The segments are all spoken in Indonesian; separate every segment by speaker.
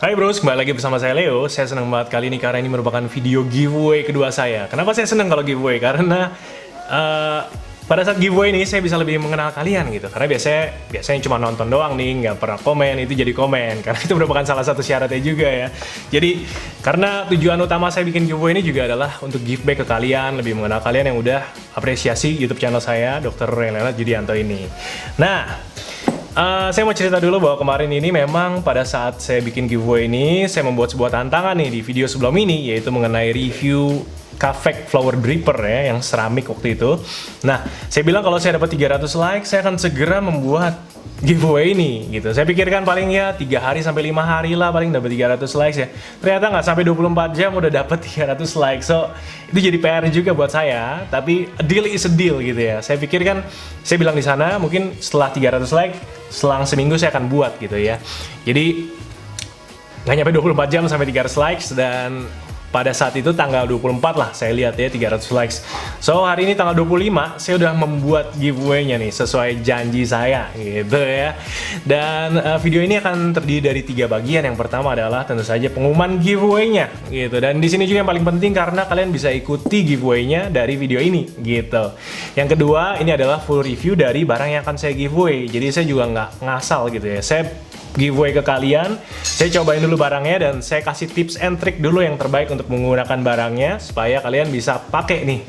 Speaker 1: Hai bros, kembali lagi bersama saya Leo. Saya senang banget kali ini karena ini merupakan video giveaway kedua saya. Kenapa saya senang kalau giveaway? Karena pada saat giveaway ini saya bisa lebih mengenal kalian gitu. Karena biasanya cuma nonton doang nih, nggak pernah komen, itu jadi komen. Karena itu merupakan salah satu syaratnya juga ya. Jadi karena tujuan utama saya bikin giveaway ini juga adalah untuk give back ke kalian, lebih mengenal kalian yang udah apresiasi YouTube channel saya, Dr. Leonard Judianto ini. Nah, saya mau cerita dulu bahwa kemarin ini memang pada saat saya bikin giveaway ini, saya membuat sebuah tantangan nih di video sebelum ini, yaitu mengenai review Kafek Flower Dripper ya, yang seramik waktu itu. Nah, saya bilang kalau saya dapat 300 like, saya akan segera membuat giveaway ini gitu. Saya pikirkan paling ya 3 hari sampai 5 hari lah paling dapat 300 likes ya. Ternyata nggak sampai 24 jam udah dapat 300 likes. So, itu jadi PR juga buat saya, tapi a deal is a deal gitu ya. Saya pikirkan, saya bilang di sana mungkin setelah 300 like, selang seminggu saya akan buat gitu ya. Jadi nggak nyampe 24 jam sampai 300 likes, dan pada saat itu tanggal 24 lah saya lihat ya 300 likes. So hari ini tanggal 25 saya udah membuat giveaway-nya nih sesuai janji saya gitu ya. Dan video ini akan terdiri dari 3 bagian. Yang pertama adalah tentu saja pengumuman giveaway-nya gitu. Dan di sini juga yang paling penting karena kalian bisa ikuti giveaway-nya dari video ini gitu. Yang kedua ini adalah full review dari barang yang akan saya giveaway. Jadi saya juga nggak ngasal gitu ya. Saya giveaway ke kalian, saya cobain dulu barangnya dan saya kasih tips and trick dulu yang terbaik untuk menggunakan barangnya supaya kalian bisa pakai nih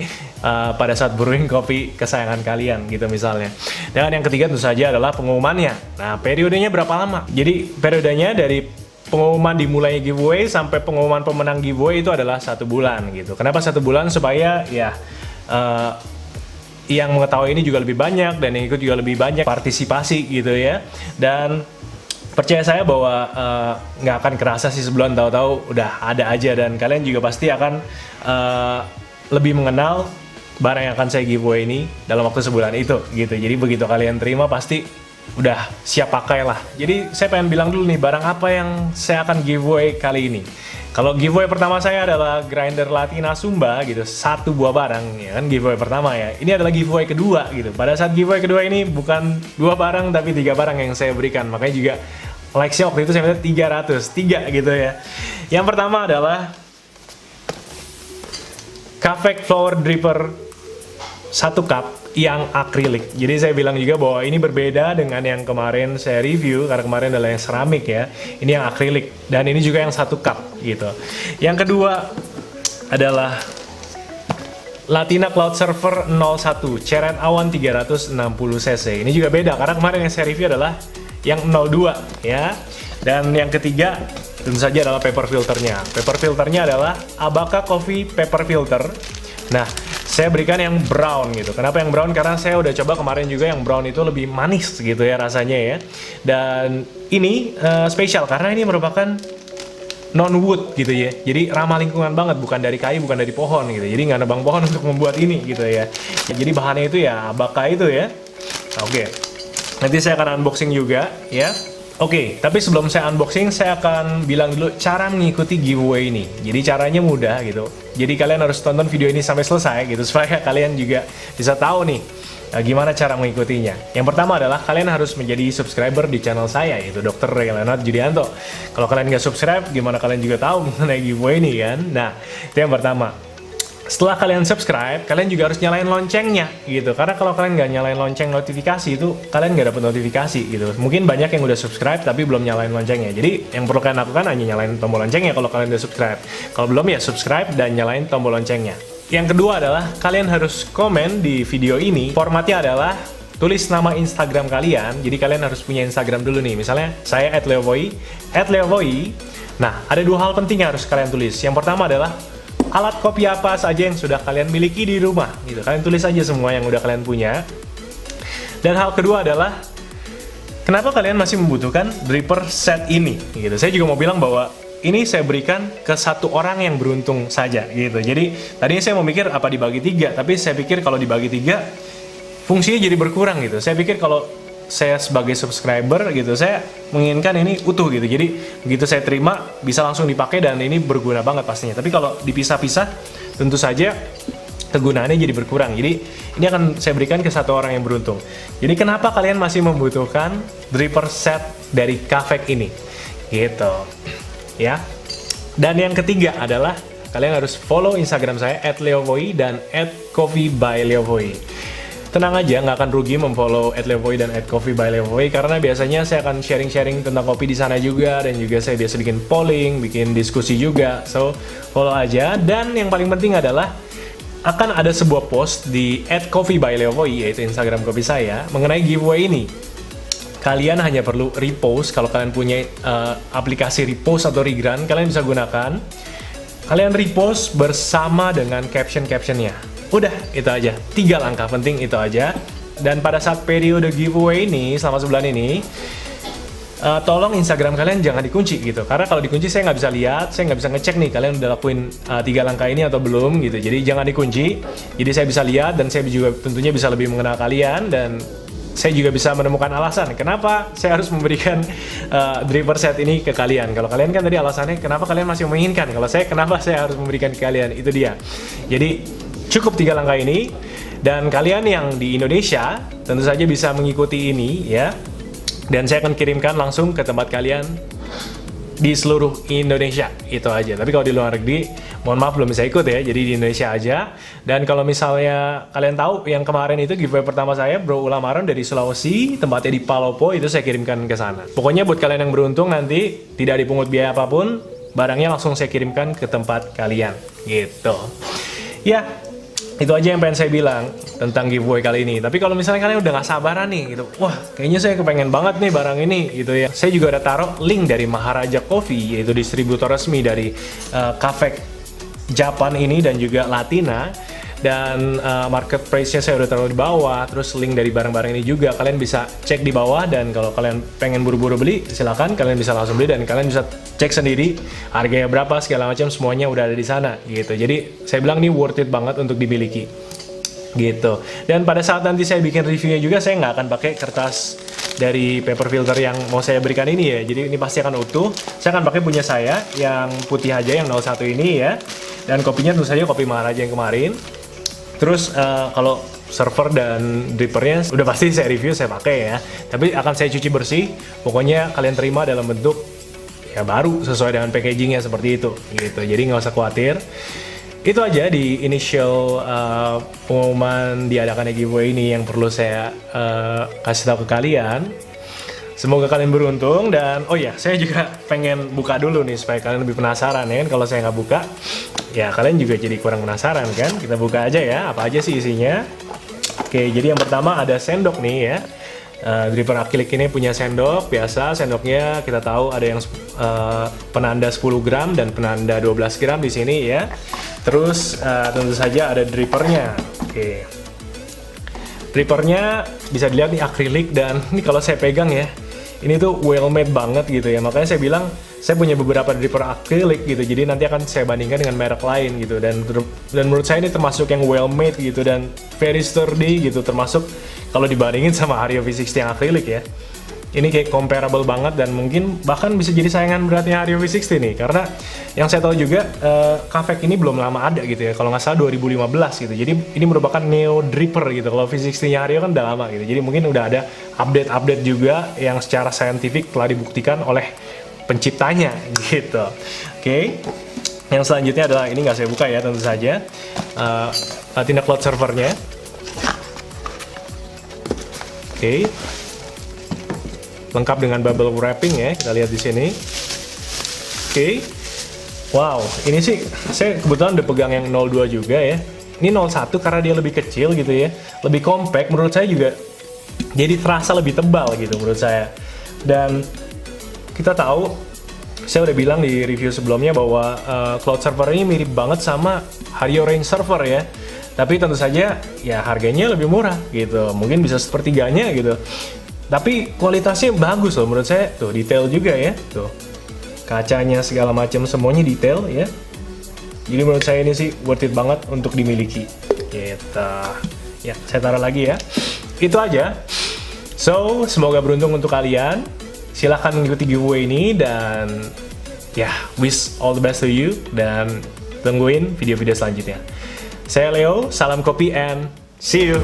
Speaker 1: pada saat brewing kopi kesayangan kalian gitu misalnya. Dan yang ketiga tentu saja adalah pengumumannya. Nah, periodenya berapa lama? Jadi periodenya dari pengumuman dimulai giveaway sampai pengumuman pemenang giveaway itu adalah 1 bulan gitu. Kenapa 1 bulan? Supaya ya yang mengetahui ini juga lebih banyak dan yang ikut juga lebih banyak partisipasi gitu ya. Dan percaya saya bahwa nggak akan kerasa sih sebulan tahu-tahu udah ada aja, dan kalian juga pasti akan lebih mengenal barang yang akan saya giveaway ini dalam waktu sebulan itu gitu. Jadi begitu kalian terima pasti udah siap pakai lah. Jadi saya pengen bilang dulu nih barang apa yang saya akan giveaway kali ini. Kalau giveaway pertama saya adalah grinder Latina Sumba gitu, 1 buah barang ya kan, giveaway pertama ya. Ini adalah giveaway kedua gitu. Pada saat giveaway kedua ini bukan 2 barang tapi 3 barang yang saya berikan. Makanya juga likes-nya waktu itu saya minta 303 gitu ya. Yang pertama adalah Kafek Flower Dripper 1 cup yang akrilik. Jadi saya bilang juga bahwa ini berbeda dengan yang kemarin saya review, karena kemarin adalah yang seramik ya. Ini yang akrilik dan ini juga yang 1 cup gitu. Yang kedua adalah Latina Cloud Server 01 Ceret Awan 360 cc. Ini juga beda karena kemarin yang saya review adalah yang 02 ya. Dan yang ketiga tentu saja adalah paper filternya. Paper filternya adalah Abaca Coffee Paper Filter. Nah, saya berikan yang brown gitu. Kenapa yang brown? Karena saya udah coba kemarin juga yang brown itu lebih manis gitu ya rasanya ya. Dan ini spesial karena ini merupakan non-wood gitu ya. Jadi ramah lingkungan banget, bukan dari kayu, bukan dari pohon gitu. Jadi nggak nebang pohon untuk membuat ini gitu ya. Jadi bahannya itu ya Abaca itu ya. Oke. Nanti saya akan unboxing juga ya. Oke, tapi sebelum saya unboxing, saya akan bilang dulu cara mengikuti giveaway ini. Jadi caranya mudah gitu. Jadi kalian harus tonton video ini sampai selesai gitu, supaya kalian juga bisa tahu nih gimana cara mengikutinya. Yang pertama adalah kalian harus menjadi subscriber di channel saya, yaitu Dr. Leonard Judianto. Kalau kalian nggak subscribe, gimana kalian juga tahu mengenai giveaway ini kan? Nah, itu yang pertama. Setelah kalian subscribe, kalian juga harus nyalain loncengnya gitu. Karena kalau kalian nggak nyalain lonceng notifikasi itu, kalian nggak dapat notifikasi gitu. Mungkin banyak yang udah subscribe tapi belum nyalain loncengnya. Jadi yang perlu kalian lakukan hanya nyalain tombol loncengnya kalau kalian udah subscribe. Kalau belum ya subscribe dan nyalain tombol loncengnya. Yang kedua adalah kalian harus komen di video ini. Formatnya adalah tulis nama Instagram kalian. Jadi kalian harus punya Instagram dulu nih. Misalnya saya @leovoi. Nah, ada 2 hal penting yang harus kalian tulis. Yang pertama adalah alat kopi apa saja yang sudah kalian miliki di rumah gitu. Kalian tulis aja semua yang udah kalian punya. Dan hal kedua adalah kenapa kalian masih membutuhkan dripper set ini gitu. Saya juga mau bilang bahwa ini saya berikan ke 1 orang yang beruntung saja gitu. Jadi tadinya saya mau mikir apa dibagi 3, tapi saya pikir kalau dibagi 3 fungsinya jadi berkurang gitu. Saya pikir kalau saya sebagai subscriber gitu, saya menginginkan ini utuh gitu. Jadi begitu saya terima bisa langsung dipakai dan ini berguna banget pastinya. Tapi kalau dipisah-pisah tentu saja kegunaannya jadi berkurang. Jadi ini akan saya berikan ke 1 orang yang beruntung. Jadi kenapa kalian masih membutuhkan dripper set dari Kafek ini? Gitu. ya. Dan yang ketiga adalah kalian harus follow Instagram saya @leovoi dan @coffeebyleovoi. Tenang aja, nggak akan rugi memfollow @leovoi dan @coffeebyleovoi karena biasanya saya akan sharing-sharing tentang kopi di sana juga, dan juga saya biasa bikin polling, bikin diskusi juga. So follow aja. Dan yang paling penting adalah akan ada sebuah post di @coffeebyleovoi, yaitu Instagram kopi saya, mengenai giveaway ini. Kalian hanya perlu repost. Kalau kalian punya aplikasi repost atau regrant, kalian bisa gunakan. Kalian repost bersama dengan caption-captionnya. Udah, itu aja. 3 langkah penting itu aja. Dan pada saat periode giveaway ini, selama sebulan ini, tolong Instagram kalian jangan dikunci gitu. Karena kalau dikunci saya nggak bisa lihat, saya nggak bisa ngecek nih kalian udah lakuin 3 langkah ini atau belum gitu. Jadi jangan dikunci. Jadi saya bisa lihat dan saya juga tentunya bisa lebih mengenal kalian, dan saya juga bisa menemukan alasan kenapa saya harus memberikan dripper set ini ke kalian. Kalau kalian kan tadi alasannya kenapa kalian masih menginginkan, kalau saya kenapa saya harus memberikan ke kalian, itu dia. Jadi cukup 3 langkah ini, dan kalian yang di Indonesia tentu saja bisa mengikuti ini ya, dan saya akan kirimkan langsung ke tempat kalian di seluruh Indonesia, itu aja. Tapi kalau di luar negeri, mohon maaf belum bisa ikut ya, jadi di Indonesia aja. Dan kalau misalnya kalian tahu yang kemarin itu giveaway pertama saya, Bro Ulamaron dari Sulawesi, tempatnya di Palopo, itu saya kirimkan ke sana. Pokoknya buat kalian yang beruntung nanti tidak dipungut biaya apapun, barangnya langsung saya kirimkan ke tempat kalian, gitu. Ya, itu aja yang pengen saya bilang tentang giveaway kali ini. Tapi kalau misalnya kalian udah gak sabaran nih gitu, wah kayaknya saya kepengen banget nih barang ini gitu ya, saya juga udah taruh link dari Maharaja Coffee, yaitu distributor resmi dari cafe Japan ini dan juga Latina. Dan market price-nya saya udah taruh di bawah, terus link dari barang-barang ini juga kalian bisa cek di bawah. Dan kalau kalian pengen buru-buru beli, silakan kalian bisa langsung beli, dan kalian bisa cek sendiri harganya berapa segala macam, semuanya udah ada di sana gitu. Jadi saya bilang ini worth it banget untuk dimiliki gitu. Dan pada saat nanti saya bikin reviewnya juga, saya nggak akan pakai kertas dari paper filter yang mau saya berikan ini ya. Jadi ini pasti akan utuh. Saya akan pakai punya saya yang putih aja, yang 01 ini ya. Dan kopinya tentu saja kopi Maharaja yang kemarin. Terus kalau server dan drippernya udah pasti saya review, saya pakai ya. Tapi akan saya cuci bersih. Pokoknya kalian terima dalam bentuk ya baru sesuai dengan packagingnya seperti itu gitu. Jadi nggak usah khawatir. Itu aja di initial pengumuman diadakannya giveaway ini yang perlu saya kasih tahu ke kalian. Semoga kalian beruntung. Dan oh ya, saya juga pengen buka dulu nih supaya kalian lebih penasaran ya kan. Kalau saya nggak buka, ya kalian juga jadi kurang penasaran kan. Kita buka aja ya, apa aja sih isinya. Oke, jadi yang pertama ada sendok nih ya. Dripper akrilik ini punya sendok biasa. Sendoknya kita tahu ada yang penanda 10 gram dan penanda 12 gram di sini ya. Terus tentu saja ada drippernya. Oke, drippernya bisa dilihat nih akrilik, dan ini kalau saya pegang ya, ini tuh well made banget gitu ya. Makanya saya bilang saya punya beberapa dripper akrilik gitu, jadi nanti akan saya bandingkan dengan merek lain gitu. Dan menurut saya ini termasuk yang well made gitu, dan very sturdy gitu, termasuk kalau dibandingin sama Hario V60 yang akrilik ya. Ini kayak comparable banget, dan mungkin bahkan bisa jadi saingan beratnya Hario V60 nih. Karena yang saya tahu juga Kavek ini belum lama ada gitu ya, kalau nggak salah 2015 gitu. Jadi ini merupakan neo dripper gitu. Kalau V60-nya Hario kan udah lama gitu. Jadi mungkin udah ada update-update juga yang secara saintifik telah dibuktikan oleh penciptanya gitu. Oke. Yang selanjutnya adalah ini nggak saya buka ya, tentu saja Latina Cloud servernya. Oke. Lengkap dengan bubble wrapping ya, kita lihat di sini. Oke. Wow, ini sih saya kebetulan udah pegang yang 02 juga ya. Ini 01 karena dia lebih kecil gitu ya, lebih compact. Menurut saya juga jadi terasa lebih tebal gitu menurut saya. Dan kita tahu, saya udah bilang di review sebelumnya bahwa Cloud Server ini mirip banget sama Hario Range Server ya. Tapi tentu saja ya harganya lebih murah gitu, mungkin bisa sepertiganya gitu. Tapi kualitasnya bagus loh menurut saya. Tuh, detail juga ya. Tuh, kacanya segala macam semuanya detail ya. Jadi menurut saya ini sih worth it banget untuk dimiliki. Gitu. Ya, saya taruh lagi ya. Itu aja. So, semoga beruntung untuk kalian. Silahkan mengikuti giveaway ini, dan ya, wish all the best to you, dan tungguin video-video selanjutnya. Saya Leo, salam kopi, and see you.